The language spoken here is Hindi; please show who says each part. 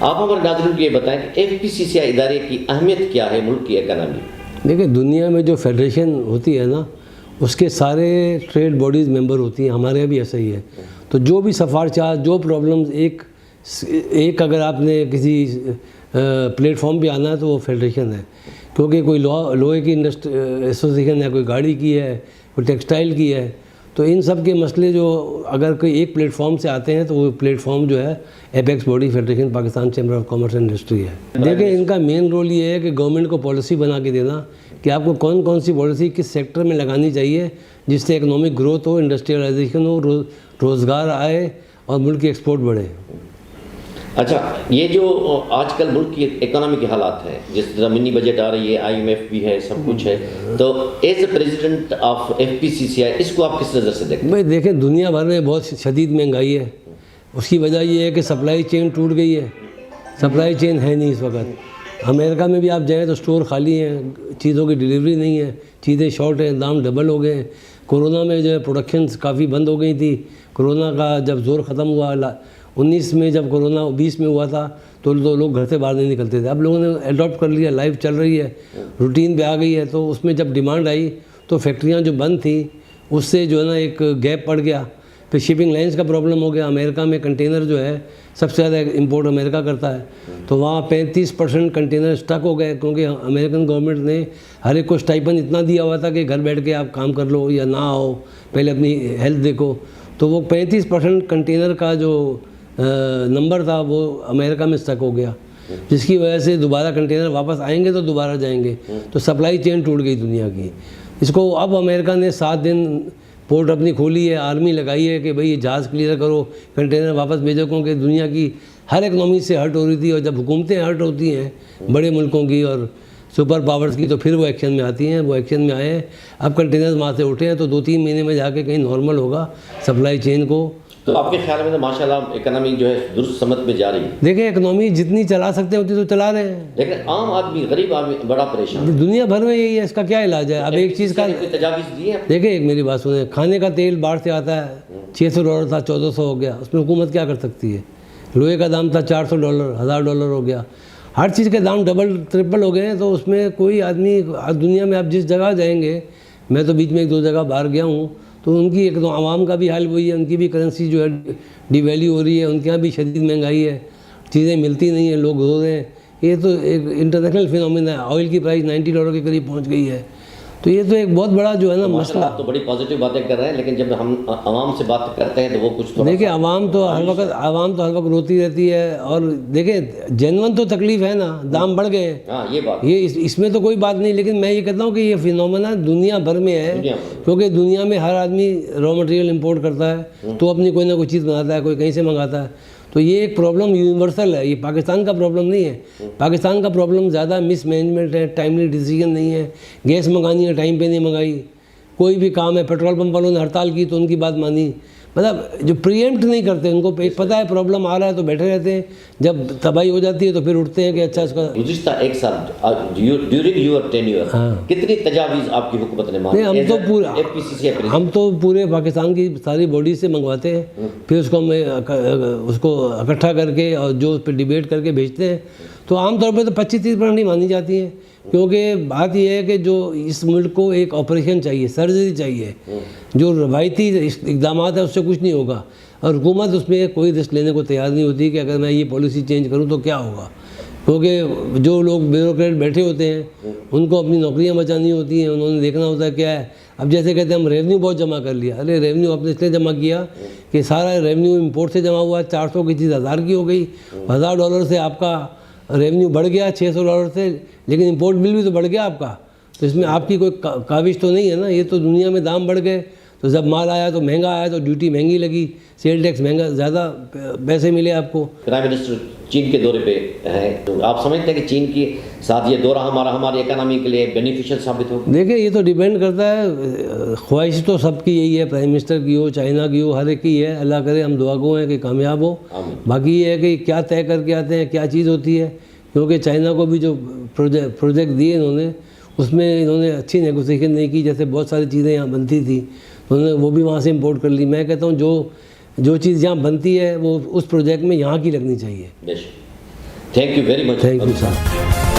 Speaker 1: आप हमारे नाज़रीन को ये बताएं कि एफपीसीसीआई इदारे की अहमियत क्या है मुल्क की इकनॉमी में?
Speaker 2: देखिए, दुनिया में जो फेडरेशन होती है ना, उसके सारे ट्रेड बॉडीज़ मेंबर होती हैं, हमारे यहाँ भी ऐसा ही है। तो जो भी सफारचार, जो प्रॉब्लम्स एक अगर आपने किसी प्लेटफॉर्म पे आना है तो वो फेडरेशन है, क्योंकि कोई लोहे की एसोसिएशन है, कोई गाड़ी की है, कोई टेक्सटाइल की है। तो इन सब के मसले जो अगर कोई एक प्लेटफॉर्म से आते हैं तो वो प्लेटफॉर्म जो है apex body federation Pakistan chamber of commerce and industry है। देखिए, इनका मेन रोल ये है कि गवर्नमेंट को पॉलिसी बना के देना कि आपको कौन कौन सी पॉलिसी किस सेक्टर में लगानी चाहिए जिससे इकोनॉमिक ग्रोथ हो, इंडस्ट्रियलाइजेशन हो, रोज़गार आए और मुल्क की एक्सपोर्ट बढ़े।
Speaker 1: अच्छा, ये जो आजकल मुल्क की इकोनॉमी के हालात हैं, जिस तरह मिनी बजट आ रही है, आईएमएफ भी है, सब कुछ है, तो as a president of FPCCI इसको आप किस नज़र से देखते हैं?
Speaker 2: भाई देखें, दुनिया भर में बहुत शदीद महंगाई है। उसकी वजह ये है कि सप्लाई चेन टूट गई है, सप्लाई चेन है नहीं इस वक्त। अमेरिका में भी आप जाएँ तो स्टोर खाली हैं, चीज़ों की डिलीवरी नहीं है, चीज़ें शॉर्ट हैं, दाम डबल हो गए हैं। कोरोना में जो है प्रोडक्शन काफ़ी बंद हो गई थी। कोरोना का जब जोर ख़त्म हुआ 19 में, जब कोरोना 20 में हुआ था तो लोग घर से बाहर नहीं निकलते थे। अब लोगों ने अडॉप्ट कर लिया, लाइफ चल रही है, रूटीन पे आ गई है। तो उसमें जब डिमांड आई तो फैक्ट्रियां जो बंद थी उससे जो है ना एक गैप पड़ गया। फिर शिपिंग लाइंस का प्रॉब्लम हो गया। अमेरिका में कंटेनर जो है सबसे ज़्यादा इंपोर्ट अमेरिका करता है, तो वहाँ 35% कंटेनर स्टक हो गए, क्योंकि अमेरिकन गवर्नमेंट ने हर एक को स्टाइपन इतना दिया हुआ था कि घर बैठ के आप काम कर लो या ना आओ, पहले अपनी हेल्थ देखो। तो वो 35% कंटेनर का जो नंबर था वो अमेरिका में स्टक हो गया, जिसकी वजह से दोबारा कंटेनर वापस आएंगे तो दोबारा जाएंगे। तो सप्लाई चेन टूट गई दुनिया की। इसको अब अमेरिका ने 7 दिन पोर्ट अपनी खोली है, आर्मी लगाई है कि भाई ये जहाज़ क्लियर करो, कंटेनर वापस भेजो, क्योंकि दुनिया की हर इकनॉमी से हर्ट हो रही थी। और जब हुकूमतें हर्ट होती हैं बड़े मुल्कों की और सुपर पावर्स की, तो फिर वो एक्शन में आती हैं। वो एक्शन में आए हैं, अब कंटेनर्स वहाँ से उठे हैं, तो 2-3 महीने में जाके कहीं नॉर्मल होगा सप्लाई चेन को।
Speaker 1: तो आपके ख्याल में तो माशाल्लाह इकोनॉमी जो है दुरुस्त समत में जा रही है?
Speaker 2: देखिए, इकोनॉमी जितनी चला सकते हैं उतनी तो चला रहे हैं,
Speaker 1: लेकिन आम आदमी, गरीब आदमी बड़ा परेशान है।
Speaker 2: दुनिया भर में यही है। इसका क्या इलाज है? अब एक चीज़ का
Speaker 1: तजावीज़ दी है।
Speaker 2: देखिए, एक मेरी बात सुने, खाने का तेल बाहर से आता है, $600 था, $1400 हो गया। उसमें हुकूमत क्या कर सकती है? लोहे का दाम था $400, $1000 हो गया। हर चीज़ के दाम डबल ट्रिपल हो गए हैं। तो उसमें कोई आदमी, दुनिया में आप जिस जगह जाएंगे, मैं तो बीच में 1-2 जगह बाहर गया हूँ, तो उनकी एक तो आवाम का भी हाल वही है, उनकी भी करेंसी जो है डिवैल्यू हो रही है, उनके यहाँ भी शदीद महंगाई है, चीज़ें मिलती नहीं हैं, लोग रो रहे हैं। ये तो एक इंटरनेशनल फिनोमिना है। ऑयल की प्राइस $90 के करीब पहुँच गई है। तो ये तो एक बहुत बड़ा जो है ना मसला।
Speaker 1: आप तो बड़ी पॉजिटिव बातें कर रहे हैं, लेकिन जब हम आवाम से बात करते हैं तो वो कुछ
Speaker 2: देखिए, आवाम तो हर वक्त रोती रहती है। और देखिए, जेन्युइन तो तकलीफ है ना, दाम बढ़ गए।
Speaker 1: हाँ, ये बात,
Speaker 2: ये इसमें तो कोई बात नहीं, लेकिन मैं ये कहता हूँ कि ये फिनोमेना दुनिया भर में है, क्योंकि दुनिया में हर आदमी रॉ मटेरियल इंपोर्ट करता है, तो अपनी कोई ना कोई चीज़ बनाता है, कोई कहीं से मंगाता है। तो ये एक प्रॉब्लम यूनिवर्सल है, ये पाकिस्तान का प्रॉब्लम नहीं है। पाकिस्तान का प्रॉब्लम ज़्यादा मिसमैनेजमेंट है, टाइमली डिसीजन नहीं है। गैस मंगानी है, टाइम पे नहीं मंगाई। कोई भी काम है, पेट्रोल पंप वालों ने हड़ताल की तो उनकी बात मानी। मतलब जो प्रीएम्प्ट नहीं करते, उनको पता है प्रॉब्लम आ रहा है तो बैठे रहते हैं, जब तबाही हो जाती है तो फिर उठते हैं कि अच्छा इसका।
Speaker 1: गुज़िश्ता 1 साल ड्यूरिंग योर टेन्योर कितनी तजावीज़ आपकी हुकूमत ने मानी?
Speaker 2: हम तो पूरे पाकिस्तान की सारी बॉडी से मंगवाते हैं, फिर उसको इकट्ठा करके और जो उस पर डिबेट करके भेजते हैं। तो आमतौर पर तो 25-30% नहीं मानी जाती हैं, क्योंकि बात यह है कि जो इस मुल्क को एक ऑपरेशन चाहिए, सर्जरी चाहिए। जो रवायती इक़दाम है उससे कुछ नहीं होगा, और हुकूमत उसमें कोई रिस्क लेने को तैयार नहीं होती कि अगर मैं ये पॉलिसी चेंज करूँ तो क्या होगा। क्योंकि जो लोग ब्यूरोक्रेट बैठे होते हैं उनको अपनी नौकरियां बचानी होती हैं, उन्होंने देखना होता है क्या है। अब जैसे कहते हैं हम रेवेन्यू बहुत जमा कर लिया, अरे रेवेन्यू आपने इसलिए जमा किया कि सारा रेवेन्यू इंपोर्ट से जमा हुआ, 400 की चीज़ 1000 की हो गई। $1000 से आपका रेवेन्यू बढ़ गया $600 से, लेकिन इंपोर्ट बिल भी तो बढ़ गया आपका। तो इसमें आपकी कोई काविश तो नहीं है ना। ये तो दुनिया में दाम बढ़ गए, तो जब माल आया तो महंगा आया, तो ड्यूटी महंगी लगी, सेल टैक्स महंगा, ज़्यादा पैसे मिले आपको।
Speaker 1: प्राइम मिनिस्टर चीन के दौरे पे है, तो आप समझते हैं कि चीन के साथ ये दौरा हमारी इकनॉमी के लिए बेनिफिशियल साबित हो?
Speaker 2: देखिए, ये तो डिपेंड करता है, ख्वाहिश तो सबकी यही है, प्राइम मिनिस्टर की हो, चाइना की हो, हर एक की है। अल्लाह करे हम दुआ गो हैं कि कामयाब हो। बाकी ये है कि क्या तय करके आते हैं, क्या चीज़ होती है। क्योंकि चाइना को भी जो प्रोजेक्ट दिए इन्होंने, उसमें इन्होंने अच्छी नेगोशिएशन नहीं की। जैसे बहुत सारी चीज़ें यहाँ बनती थी, उन्होंने वो भी वहाँ से इंपोर्ट कर ली। मैं कहता हूँ जो चीज़ यहाँ बनती है वो उस प्रोजेक्ट में यहाँ की लगनी चाहिए।
Speaker 1: Thank you very much.
Speaker 2: Thank you sir.